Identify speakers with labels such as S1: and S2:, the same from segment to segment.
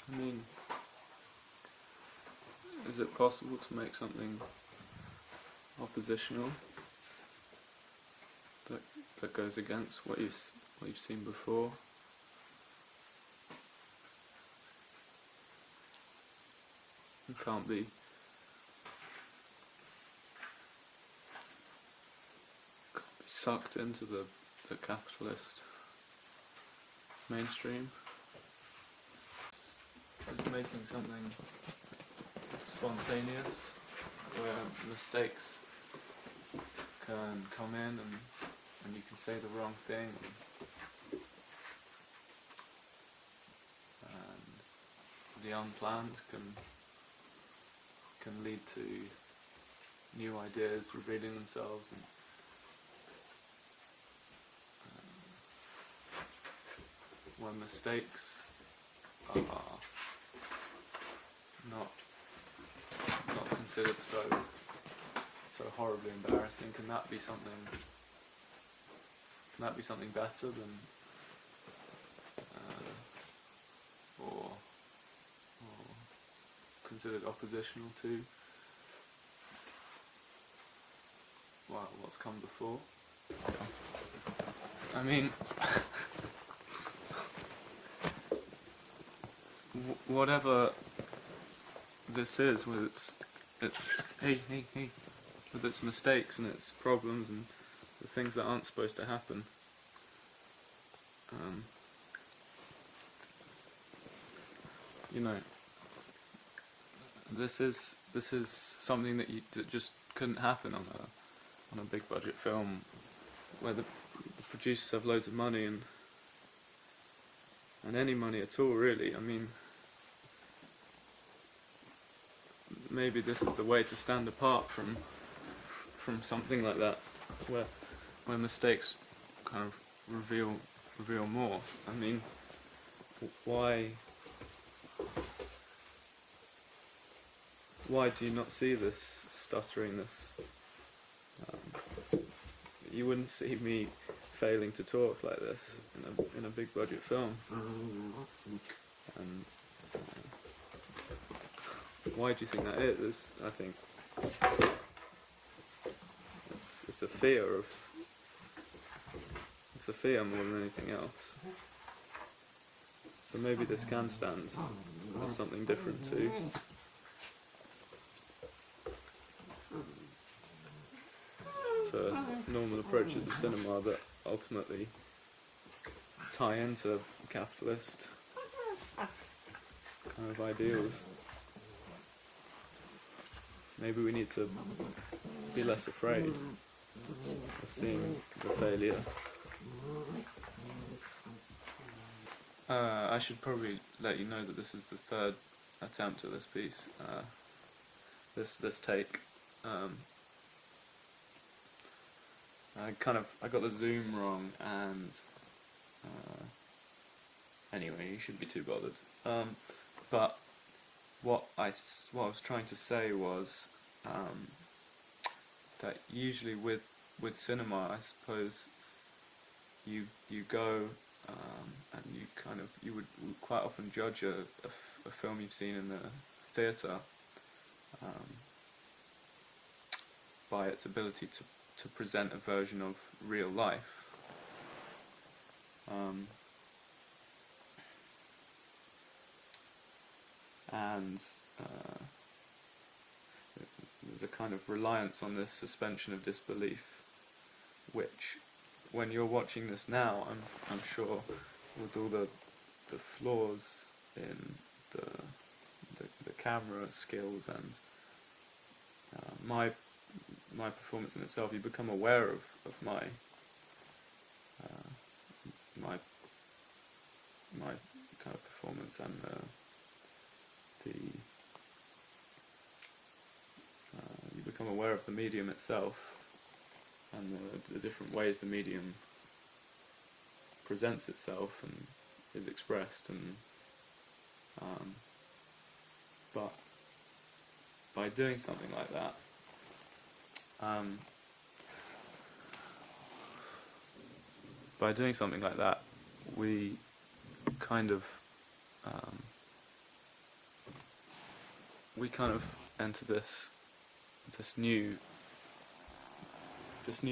S1: I mean, is it possible to make something oppositional that goes against what you've seen before? It can't be sucked into the capitalist mainstream. Is making something spontaneous where mistakes can come in and you can say the wrong thing, and the unplanned can lead to new ideas revealing themselves, and when mistakes are not considered so horribly embarrassing, can that be something better than or considered oppositional to what's come before? I mean, whatever this is, with its with its mistakes and its problems and the things that aren't supposed to happen, you know, this is something that just couldn't happen on a big budget film where the producers have loads of money and any money at all, really. I mean, maybe this is the way to stand apart from something like that, where mistakes kind of reveal more. I mean, why do you not see this stuttering, this? You wouldn't see me failing to talk like this in a big budget film. And why do you think that is? I think it's a fear more than anything else. So maybe this can stand as something different to normal approaches of cinema that ultimately tie into capitalist kind of ideals. Maybe we need to be less afraid of seeing the failure. I should probably let you know that this is the third attempt at this piece. This take. I got the zoom wrong, and anyway, you shouldn't be too bothered. But what I was trying to say was that usually with cinema, I suppose you go and you would quite often judge a film you've seen in the theatre by its ability to present a version of real life. And there's a kind of reliance on this suspension of disbelief, which, when you're watching this now, I'm sure, with all the flaws in the camera skills and my performance in itself, you become aware of my kind of performance and you become aware of the medium itself and the different ways the medium presents itself and is expressed, and but by doing something like that, we kind of we kind of enter this this new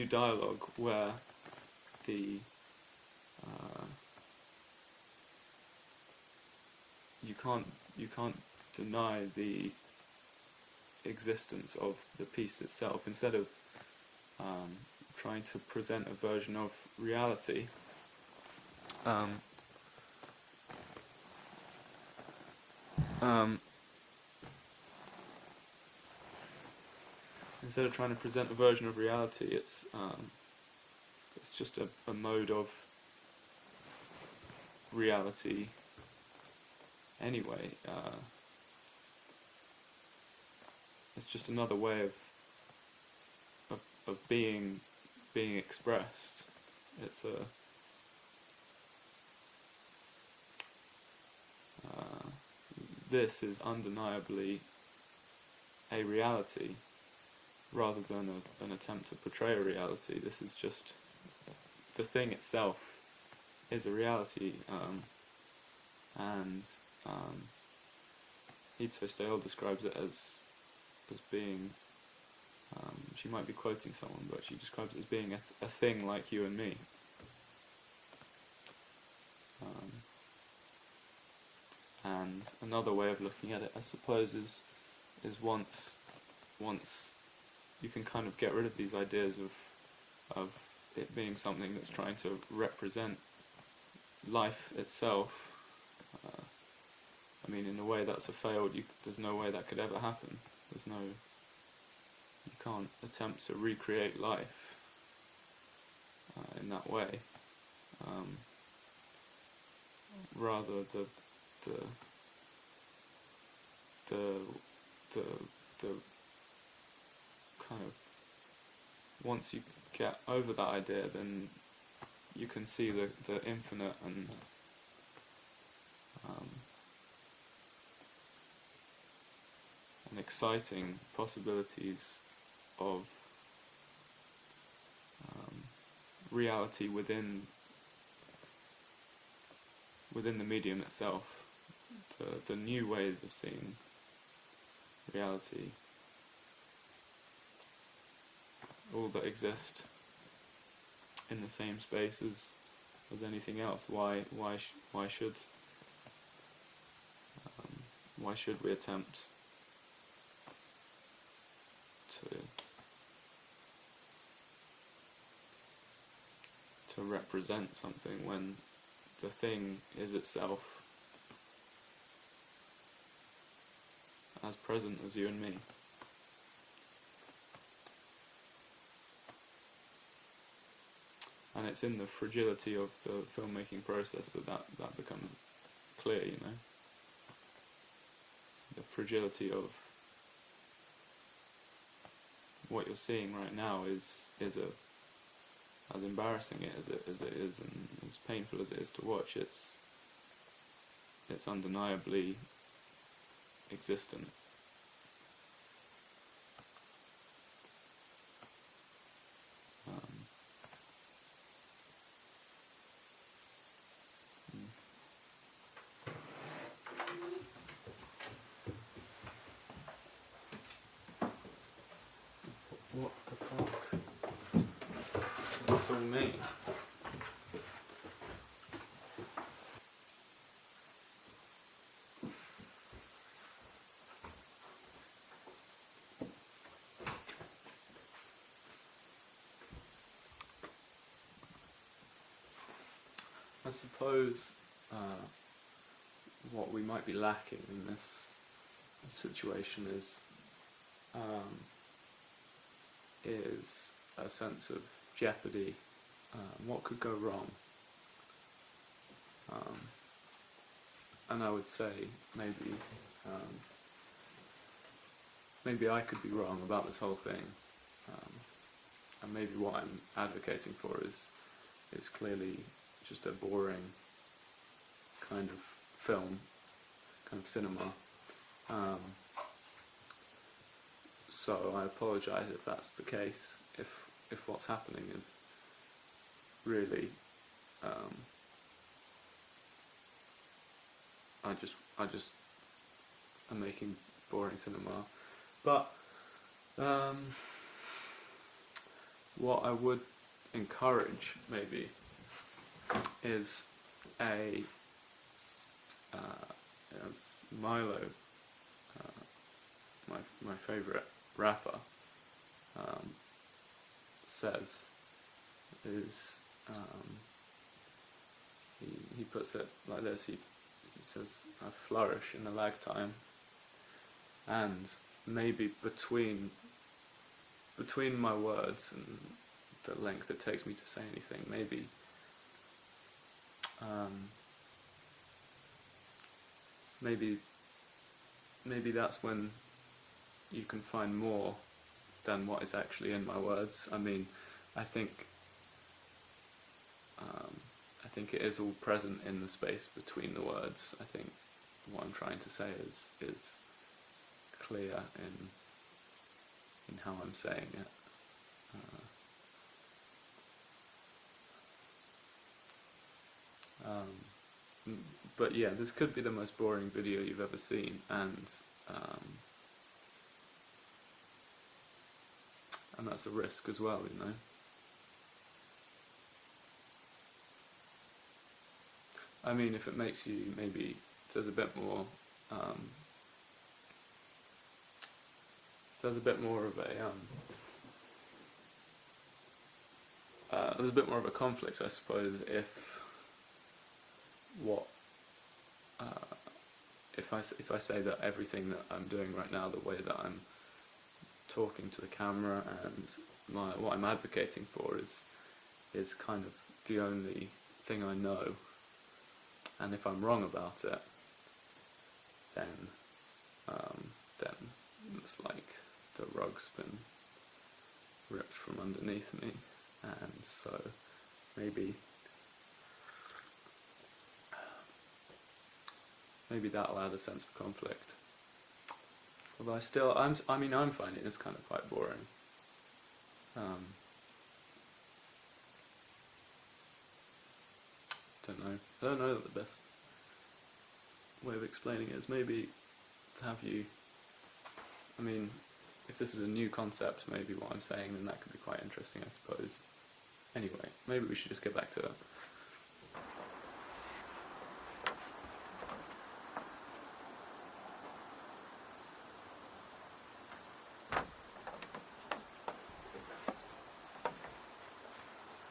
S1: dialogue where the you can't deny the existence of the piece itself. Instead of trying to present a version of reality, um, um, instead of trying to present a version of reality, it's just a mode of reality anyway. It's just another way of being expressed. It's a this is undeniably a reality rather than an attempt to portray a reality. This is just the thing itself is a reality, and Ito Stale describes it as being. She might be quoting someone, but she describes it as being a thing like you and me. And another way of looking at it, I suppose, is once you can kind of get rid of these ideas of it being something that's trying to represent life itself. I mean, in a way, that's a failed. There's no way that could ever happen. You can't attempt to recreate life in that way. Rather, the kind of, once you get over that idea, then you can see the infinite and exciting possibilities of reality within the medium itself, the new ways of seeing reality, all that exist in the same space as anything else. Why should we attempt to represent something when the thing is itself as present as you and me? And it's in the fragility of the filmmaking process that becomes clear, you know. The fragility of what you're seeing right now is as embarrassing as it is, and as painful as it is to watch. It's undeniably existent. What the fuck does this all mean? I suppose what we might be lacking in this situation is a sense of jeopardy. What could go wrong? And I would say maybe I could be wrong about this whole thing, and maybe what I'm advocating for is clearly just a boring kind of film, kind of cinema. So I apologise if that's the case. If what's happening is really, I just am making boring cinema. But what I would encourage maybe is as Milo, my favourite rapper, says, is he puts it like this. He says, "I flourish in the lag time," and maybe between my words and the length it takes me to say anything, maybe that's when you can find more than what is actually in my words. I mean, I think it is all present in the space between the words. I think what I'm trying to say is clear in how I'm saying it. But yeah, this could be the most boring video you've ever seen, and that's a risk as well, you know. I mean, if it makes you maybe there's a bit more of a there's a bit more of a conflict, I suppose, if I say that everything that I'm doing right now, the way that I'm talking to the camera and what I'm advocating for is kind of the only thing I know, and if I'm wrong about it, then it's like the rug's been ripped from underneath me, and so maybe that'll add a sense of conflict. Although I'm finding this kind of quite boring. I don't know that the best way of explaining it is maybe to have you. I mean, if this is a new concept, maybe what I'm saying, then that could be quite interesting, I suppose. Anyway, maybe we should just get back to it.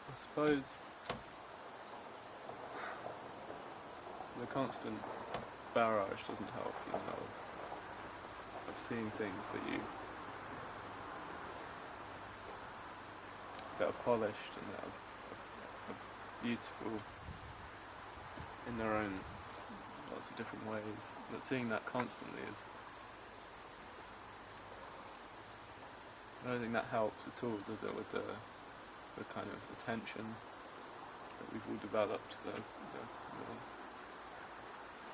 S1: I suppose the constant barrage doesn't help, you know, of seeing things that are polished and that are beautiful in their own lots of different ways, but seeing that constantly I don't think that helps at all, does it, with the kind of attention that we've all developed, the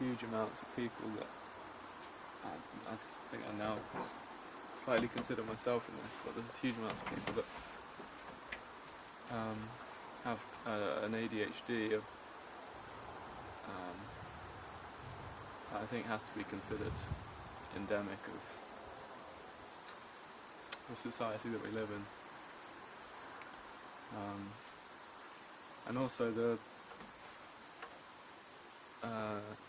S1: huge amounts of people that I think I now slightly consider myself in this, but there's huge amounts of people that have an ADHD of I think has to be considered endemic of the society that we live in. And also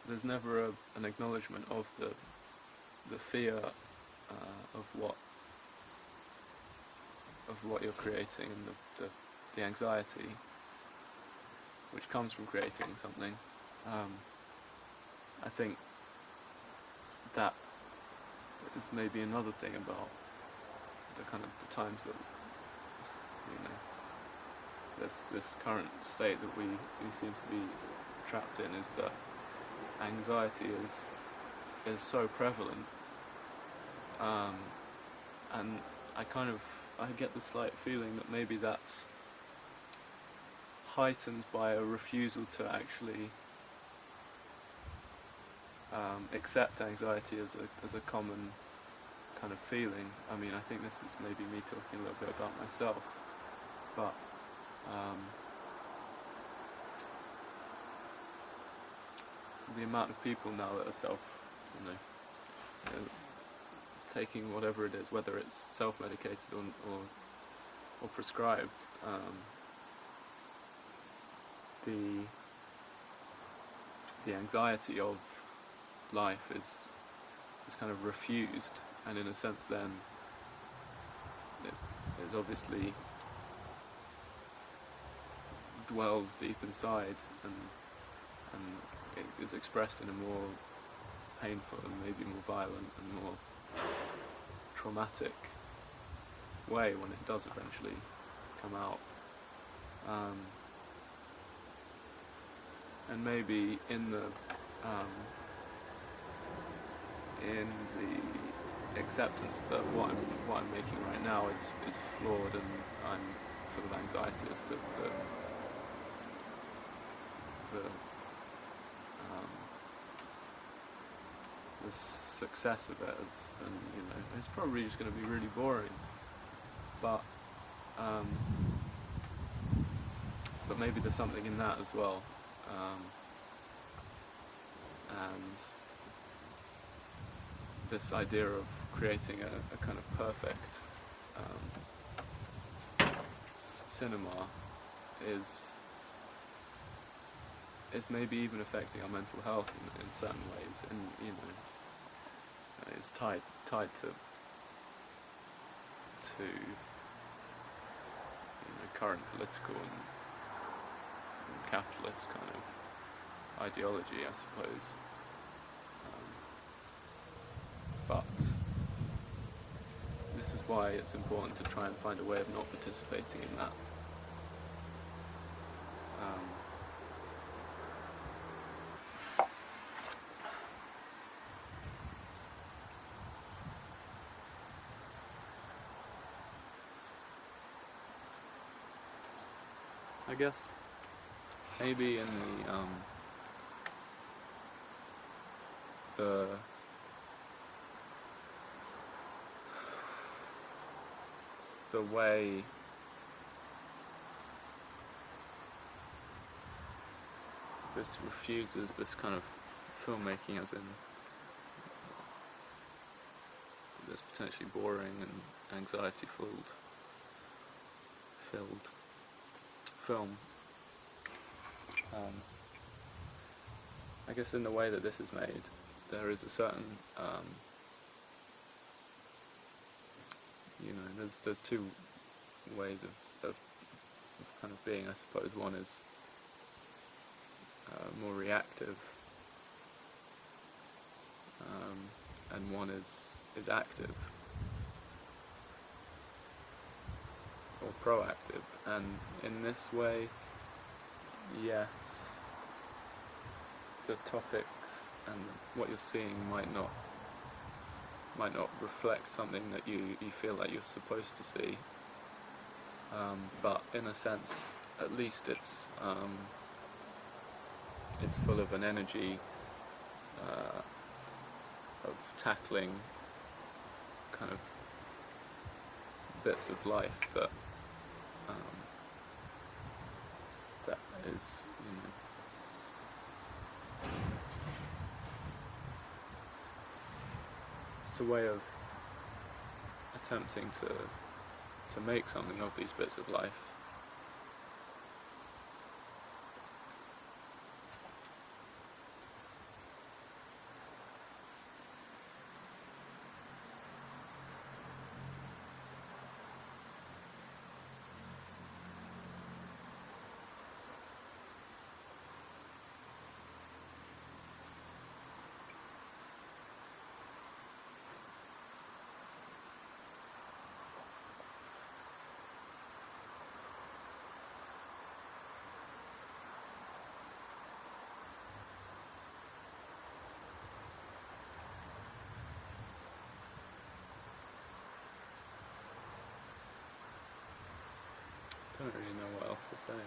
S1: there's never an acknowledgement of the fear of what you're creating, and the anxiety which comes from creating something. I think that is maybe another thing about the times that, you know, this current state that we seem to be trapped in, is that anxiety is so prevalent, and I get the slight feeling that maybe that's heightened by a refusal to actually accept anxiety as a common kind of feeling. I mean, I think this is maybe me talking a little bit about myself, but the amount of people now that are taking whatever it is, whether it's self-medicated or prescribed, the anxiety of life is kind of refused, and in a sense then it is obviously dwells deep inside, and it is expressed in a more painful and maybe more violent and more traumatic way when it does eventually come out. And maybe in the acceptance that what I'm making right now is flawed, and I'm full of anxiety as to the success of it, and it's probably just going to be really boring, but maybe there's something in that as well, and this idea of creating a kind of perfect cinema is maybe even affecting our mental health in certain ways, and it's tied to current political and capitalist kind of ideology, I suppose. But this is why it's important to try and find a way of not participating in that. I guess maybe in the way this refuses this kind of filmmaking, as in this potentially boring and anxiety-filled film. I guess in the way that this is made, there is a certain there's two ways of kind of being, I suppose. One is more reactive, and one is active or proactive. And in this way, yes, the topics and what you're seeing might not reflect something that you feel like you're supposed to see, but in a sense, at least it's full of an energy of tackling kind of bits of life that is, it's a way of attempting to make something of these bits of life. I don't really know what else to say.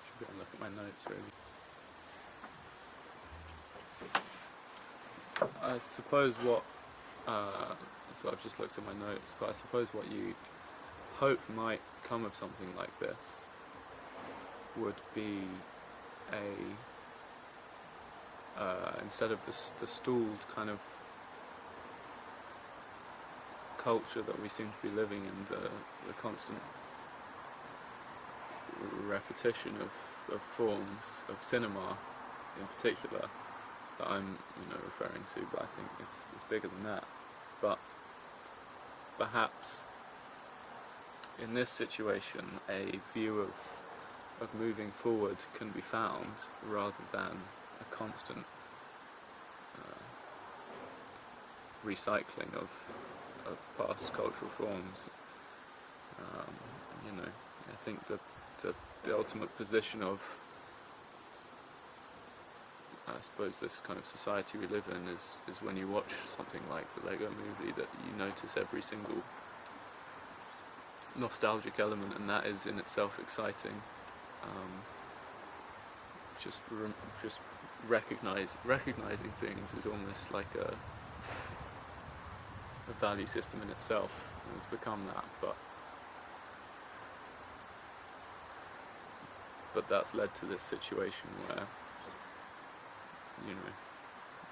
S1: Should go and look at my notes, really. I suppose so I've just looked at my notes, but I suppose what you hope might come of something like this would be instead of the stalled kind of culture that we seem to be living in, the constant repetition of forms of cinema in particular that I'm referring to, but I think it's bigger than that. But perhaps in this situation a view of moving forward can be found rather than a constant recycling of past cultural forms. I think the ultimate position of, I suppose, this kind of society we live in is when you watch something like the Lego Movie, that you notice every single nostalgic element, and that is in itself exciting. Just recognizing things is almost like a value system in itself, and it's become that. But that's led to this situation where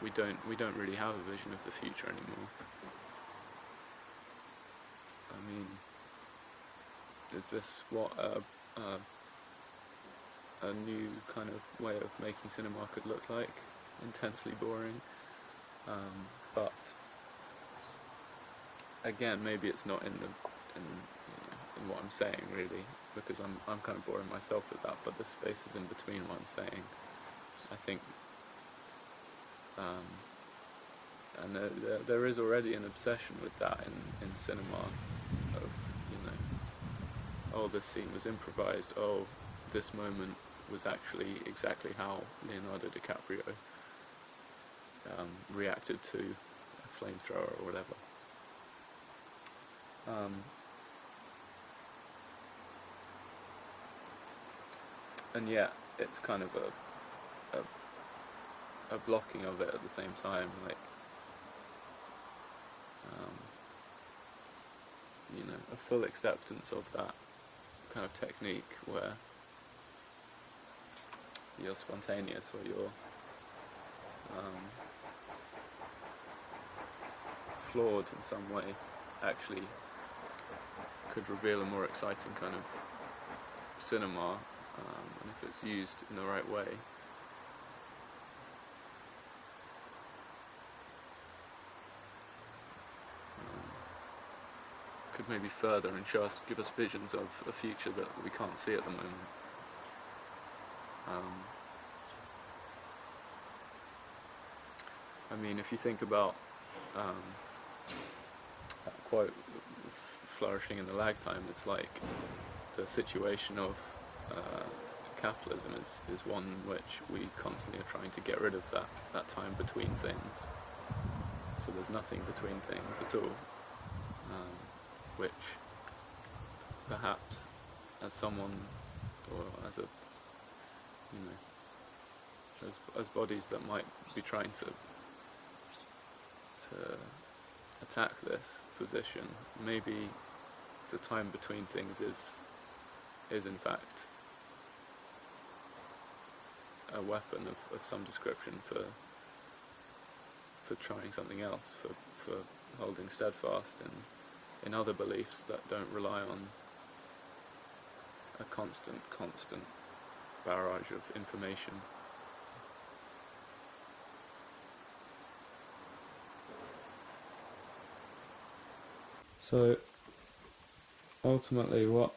S1: we don't really have a vision of the future anymore. I mean, is this what a new kind of way of making cinema could look like? Intensely boring, but again, maybe it's not in what I'm saying really, because I'm kind of boring myself with that. But the spaces in between what I'm saying, I think, and there is already an obsession with that in cinema, of oh, this scene was improvised, oh, this moment was actually exactly how Leonardo DiCaprio reacted to a flamethrower or whatever. And yet it's kind of a blocking of it at the same time, like a full acceptance of that kind of technique where you're spontaneous, or you're flawed in some way, actually could reveal a more exciting kind of cinema, and if it's used in the right way. Could maybe further and give us visions of a future that we can't see at the moment. I mean, if you think about that quote, flourishing in the lag time, it's like the situation of capitalism is one in which we constantly are trying to get rid of that time between things. So there's nothing between things at all, which perhaps as someone, or as a as bodies that might be trying to attack this position, maybe the time between things is in fact a weapon of some description for trying something else, for holding steadfast in other beliefs that don't rely on a constant barrage of information. So ultimately, what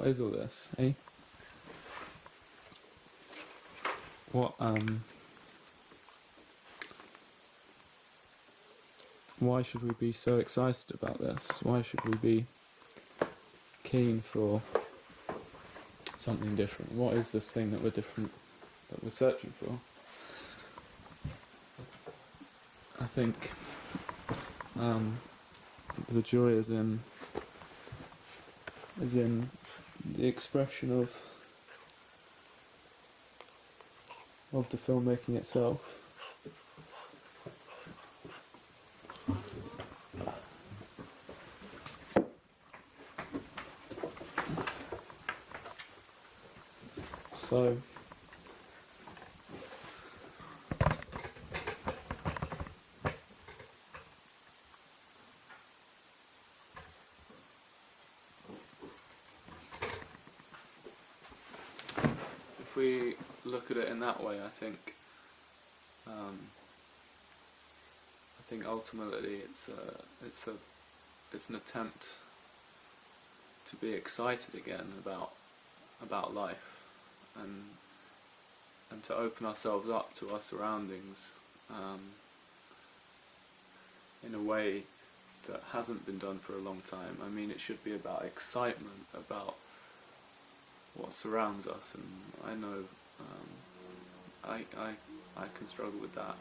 S1: is all this, eh? Why should we be so excited about this? Why should we be keen for something different? What is this thing that we're searching for? I think the joy is in the expression of the filmmaking itself. So if we look at it in that way, I think ultimately it's an attempt to be excited again about life, and to open ourselves up to our surroundings in a way that hasn't been done for a long time. I mean, it should be about excitement about what surrounds us, and I know I can struggle with that,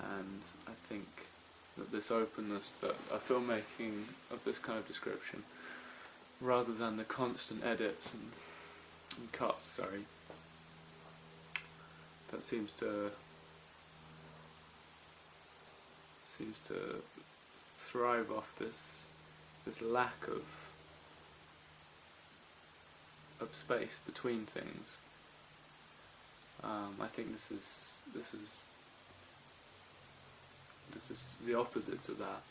S1: and I think that this openness, that a filmmaking of this kind of description, rather than the constant edits and cuts, that seems to thrive off this lack of space between things. I think this is the opposite of that,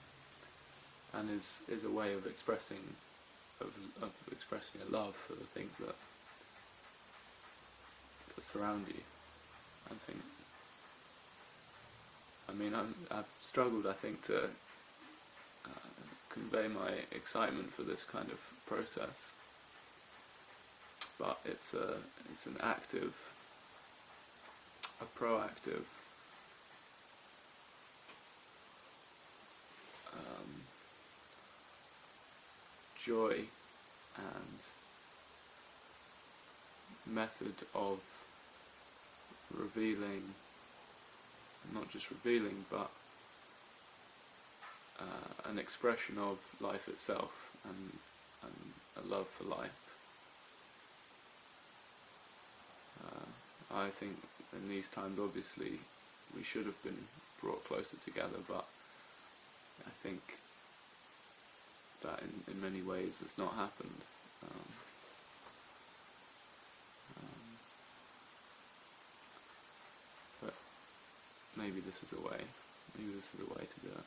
S1: and is a way of expressing a love for the things that surround you. I mean, I've struggled, I think, to convey my excitement for this kind of process, but it's an active, a proactive joy and method of revealing, not just revealing, but an expression of life itself, and a love for life. I think in these times, obviously, we should have been brought closer together, but I think that in many ways that's not happened. But maybe this is a way to do it.